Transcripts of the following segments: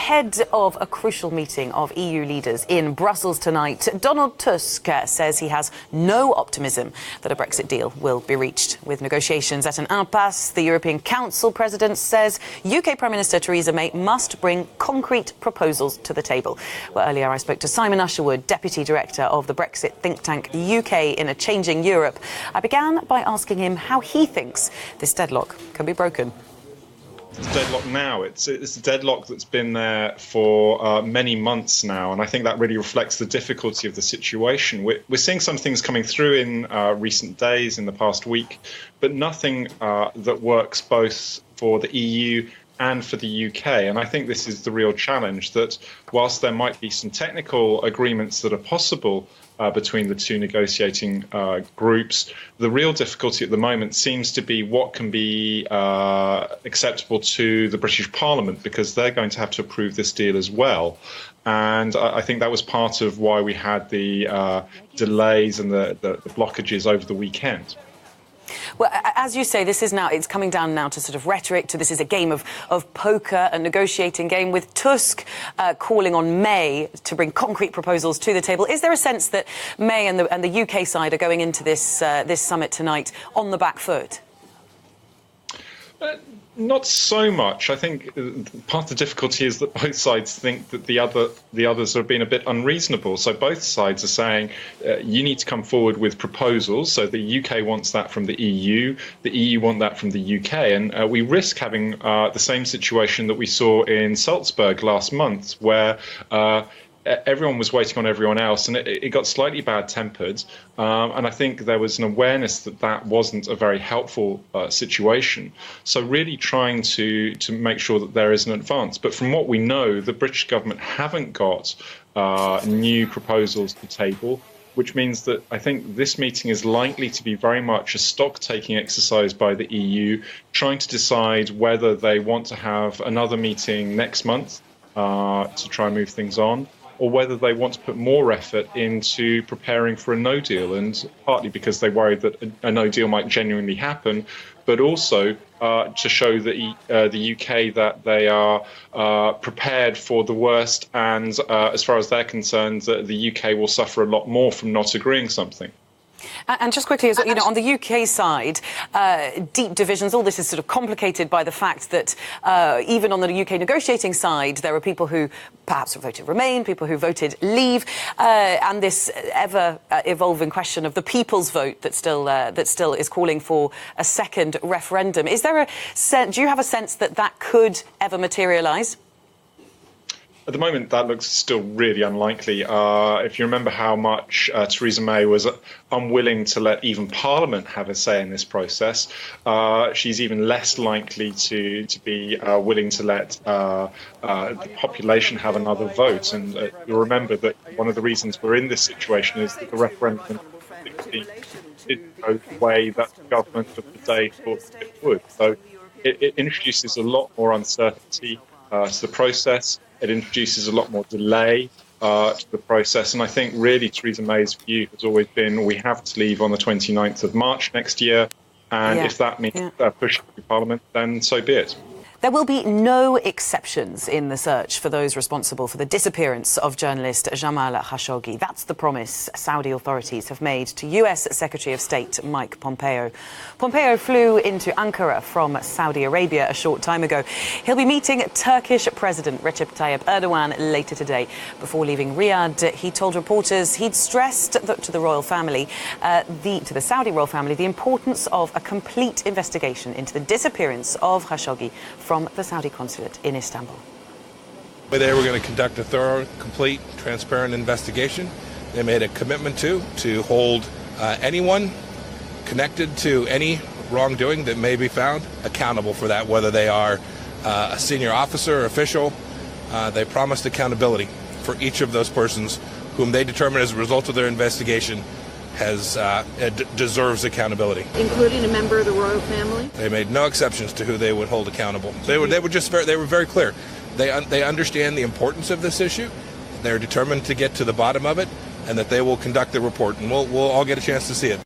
Ahead of a crucial meeting of EU leaders in Brussels tonight, Donald Tusk says he has no optimism that a Brexit deal will be reached. With negotiations at an impasse, the European Council president says UK Prime Minister Theresa May must bring concrete proposals to the table. Well, earlier I spoke to Simon Usherwood, Deputy Director of the Brexit think tank UK in a Changing Europe. I began by asking him how he thinks this deadlock can be broken. It's deadlock now. It's a deadlock that's been there for many months now, and I think that really reflects the difficulty of the situation. We're seeing some things coming through in recent days, in the past week, but nothing that works both for the EU and for the UK. And I think this is the real challenge, that whilst there might be some technical agreements that are possible between the two negotiating groups, the real difficulty at the moment seems to be what can be acceptable to the British Parliament, because they're going to have to approve this deal as well. And I think that was part of why we had the delays and the blockages over the weekend. Well, as you say, it's coming down now to sort of rhetoric, to this is a game of poker, a negotiating game, with Tusk calling on May to bring concrete proposals to the table. Is there a sense that May and the UK side are going into this summit tonight on the back foot? Not so much. I think part of the difficulty is that both sides think that the others are being a bit unreasonable. So both sides are saying you need to come forward with proposals. So the UK wants that from the EU want that from the UK, and we risk having the same situation that we saw in Salzburg last month, where everyone was waiting on everyone else, and it got slightly bad-tempered. And I think there was an awareness that that wasn't a very helpful situation. So really trying to make sure that there is an advance. But from what we know, the British government haven't got new proposals to table, which means that I think this meeting is likely to be very much a stock-taking exercise by the EU, trying to decide whether they want to have another meeting next month to try and move things on, or whether they want to put more effort into preparing for a no deal, and partly because they worry that a no deal might genuinely happen, but also to show the UK that they are prepared for the worst, and as far as they're concerned, the UK will suffer a lot more from not agreeing something. And just quickly, on the UK side, deep divisions, all this is sort of complicated by the fact that even on the UK negotiating side, there are people who perhaps voted Remain, people who voted Leave, and this ever-evolving question of the people's vote that still is calling for a second referendum. Is there do you have a sense that that could ever materialise? At the moment, that looks still really unlikely. If you remember how much Theresa May was unwilling to let even Parliament have a say in this process, she's even less likely to be willing to let the population have another vote. And you'll remember that one of the reasons we're in this situation is that the referendum didn't go the way that the government of the day thought it would. So it introduces a lot more uncertainty to the process. It introduces a lot more delay to the process. And I think really Theresa May's view has always been we have to leave on the 29th of March next year. And if that means pushing through Parliament, then so be it. There will be no exceptions in the search for those responsible for the disappearance of journalist Jamal Khashoggi. That's the promise Saudi authorities have made to US Secretary of State Mike Pompeo. Pompeo flew into Ankara from Saudi Arabia a short time ago. He'll be meeting Turkish President Recep Tayyip Erdogan later today. Before leaving Riyadh, he told reporters he'd stressed to the royal family, to the Saudi royal family, the importance of a complete investigation into the disappearance of Khashoggi from the Saudi consulate in Istanbul. They were going to conduct a thorough, complete, transparent investigation. They made a commitment to hold anyone connected to any wrongdoing that may be found accountable for that, whether they are a senior officer or official. They promised accountability for each of those persons whom they determine as a result of their investigation deserves accountability, including a member of the royal family. They made no exceptions to who they would hold accountable. They were very clear. They understand the importance of this issue. They're determined to get to the bottom of it, and that they will conduct the report, and we'll all get a chance to see it.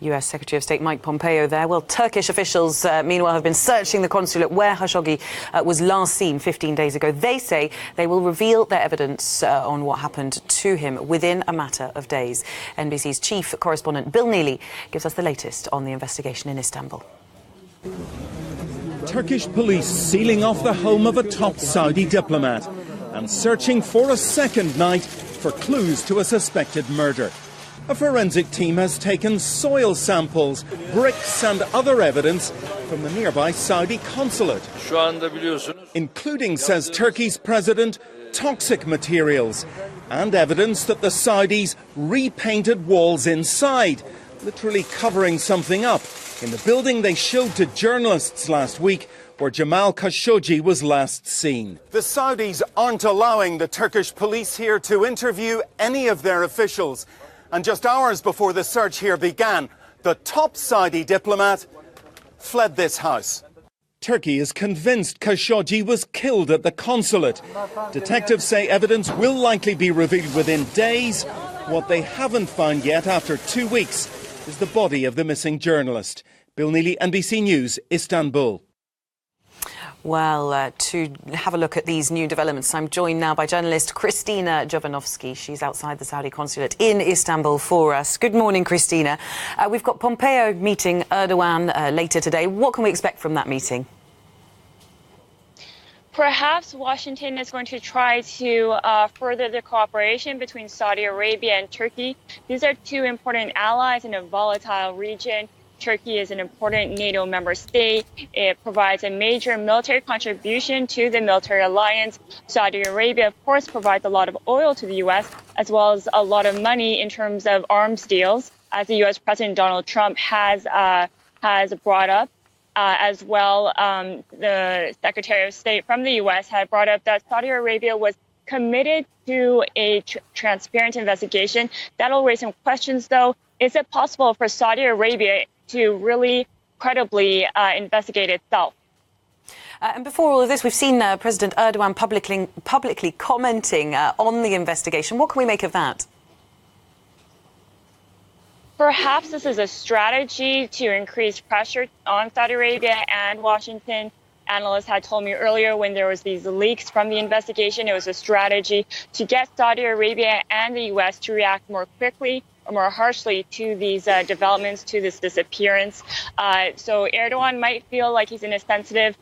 US Secretary of State Mike Pompeo there. Well, Turkish officials, meanwhile, have been searching the consulate where Khashoggi was last seen 15 days ago. They say they will reveal their evidence on what happened to him within a matter of days. NBC's chief correspondent Bill Neely gives us the latest on the investigation in Istanbul. Turkish police sealing off the home of a top Saudi diplomat and searching for a second night for clues to a suspected murder. A forensic team has taken soil samples, bricks and other evidence from the nearby Saudi consulate, including, says Turkey's president, toxic materials and evidence that the Saudis repainted walls inside, literally covering something up in the building they showed to journalists last week where Jamal Khashoggi was last seen. The Saudis aren't allowing the Turkish police here to interview any of their officials. And just hours before the search here began, the top Saudi diplomat fled this house. Turkey is convinced Khashoggi was killed at the consulate. Detectives say evidence will likely be revealed within days. What they haven't found yet after 2 weeks is the body of the missing journalist. Bill Neely, NBC News, Istanbul. Well, to have a look at these new developments, I'm joined now by journalist Christina Jovanovski. She's outside the Saudi consulate in Istanbul for us. Good morning, Christina. We've got Pompeo meeting Erdogan later today. What can we expect from that meeting? Perhaps Washington is going to try to further the cooperation between Saudi Arabia and Turkey. These are two important allies in a volatile region. Turkey is an important NATO member state. It provides a major military contribution to the military alliance. Saudi Arabia, of course, provides a lot of oil to the U.S., as well as a lot of money in terms of arms deals, as the U.S. President Donald Trump has brought up. As well, the Secretary of State from the U.S. had brought up that Saudi Arabia was committed to a transparent investigation. That'll raise some questions, though. Is it possible for Saudi Arabia to really credibly investigate itself? And before all of this, we've seen President Erdogan publicly commenting on the investigation. What can we make of that? Perhaps this is a strategy to increase pressure on Saudi Arabia and Washington. Analysts had told me earlier when there was these leaks from the investigation, it was a strategy to get Saudi Arabia and the U.S. to react more quickly or more harshly to these developments, to this disappearance. So Erdogan might feel like he's in a sensitive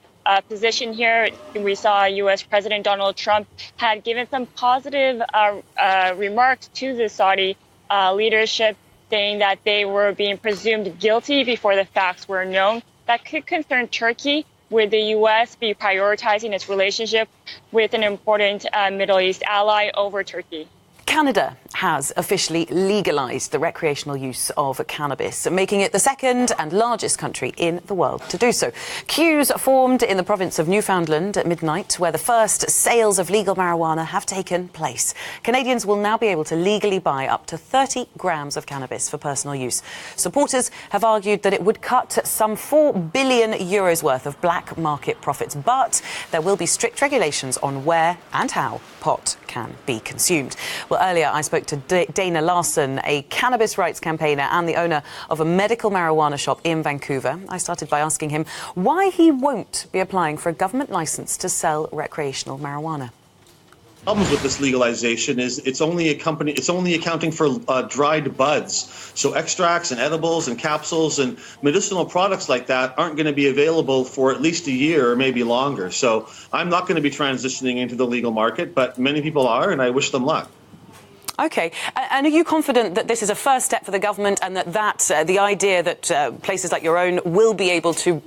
position here. We saw U.S. President Donald Trump had given some positive remarks to the Saudi leadership, saying that they were being presumed guilty before the facts were known. That could concern Turkey. Would the U.S. be prioritizing its relationship with an important Middle East ally over Turkey? Canada has officially legalised the recreational use of cannabis, making it the second and largest country in the world to do so. Queues formed in the province of Newfoundland at midnight, where the first sales of legal marijuana have taken place. Canadians will now be able to legally buy up to 30 grams of cannabis for personal use. Supporters have argued that it would cut some €4 billion worth of black market profits, but there will be strict regulations on where and how pot can be consumed. Well, earlier I spoke to Dana Larson, a cannabis rights campaigner and the owner of a medical marijuana shop in Vancouver. I started by asking him why he won't be applying for a government licence to sell recreational marijuana. Problems with this legalization is it's only accounting for dried buds. So extracts and edibles and capsules and medicinal products like that aren't going to be available for at least a year or maybe longer. So I'm not going to be transitioning into the legal market, but many people are, and I wish them luck. OK. And are you confident that this is a first step for the government and that the idea that places like your own will be able to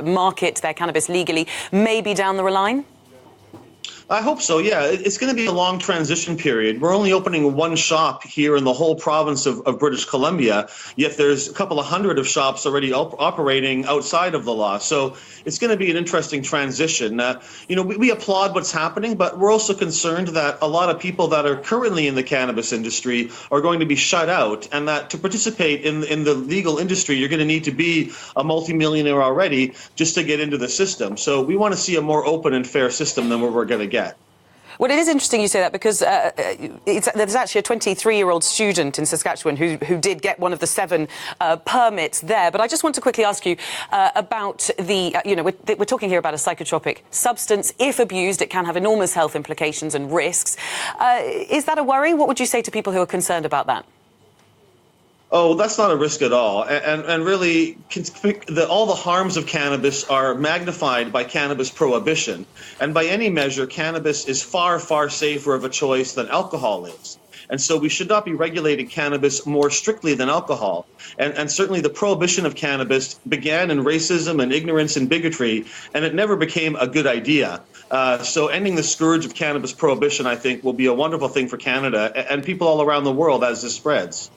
market their cannabis legally maybe down the line? I hope so, yeah. It's going to be a long transition period. We're only opening one shop here in the whole province of British Columbia, yet there's a couple of hundred of shops already operating outside of the law. So it's going to be an interesting transition. We applaud what's happening, but we're also concerned that a lot of people that are currently in the cannabis industry are going to be shut out, and that to participate in the legal industry, you're going to need to be a multimillionaire already just to get into the system. So we want to see a more open and fair system than what we're going to get. Well, it is interesting you say that because there's actually a 23-year-old student in Saskatchewan who did get one of the 7 permits there. But I just want to quickly ask you about the, we're talking here about a psychotropic substance. If abused, it can have enormous health implications and risks. Is that a worry? What would you say to people who are concerned about that? Oh, that's not a risk at all. And really, all the harms of cannabis are magnified by cannabis prohibition. And by any measure, cannabis is far, far safer of a choice than alcohol is. And so we should not be regulating cannabis more strictly than alcohol. And certainly the prohibition of cannabis began in racism and ignorance and bigotry, and it never became a good idea. So ending the scourge of cannabis prohibition, I think, will be a wonderful thing for Canada and people all around the world as this spreads.